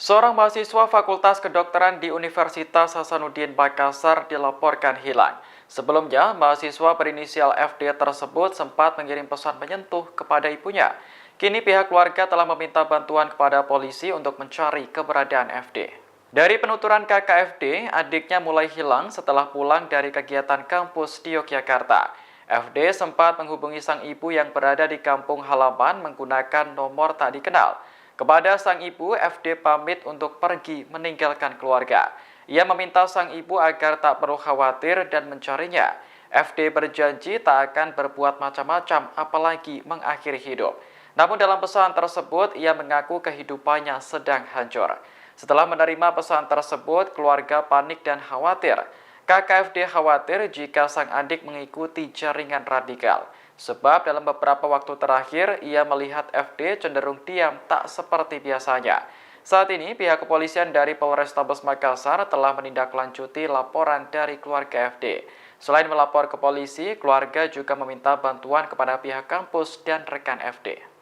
Seorang mahasiswa Fakultas Kedokteran di Universitas Hasanuddin Makassar dilaporkan hilang. Sebelumnya, mahasiswa berinisial FD tersebut sempat mengirim pesan menyentuh kepada ibunya. Kini pihak keluarga telah meminta bantuan kepada polisi untuk mencari keberadaan FD. Dari penuturan kakak FD, adiknya mulai hilang setelah pulang dari kegiatan kampus di Yogyakarta. FD sempat menghubungi sang ibu yang berada di kampung halaman menggunakan nomor tak dikenal. Kepada sang ibu, FD pamit untuk pergi meninggalkan keluarga. Ia meminta sang ibu agar tak perlu khawatir dan mencarinya. FD berjanji tak akan berbuat macam-macam apalagi mengakhiri hidup. Namun dalam pesan tersebut, ia mengaku kehidupannya sedang hancur. Setelah menerima pesan tersebut, keluarga panik dan khawatir. Kakak FD khawatir jika sang adik mengikuti jaringan radikal. Sebab dalam beberapa waktu terakhir, ia melihat FD cenderung diam tak seperti biasanya. Saat ini, pihak kepolisian dari Polrestabes Makassar telah menindaklanjuti laporan dari keluarga FD. Selain melapor ke polisi, keluarga juga meminta bantuan kepada pihak kampus dan rekan FD.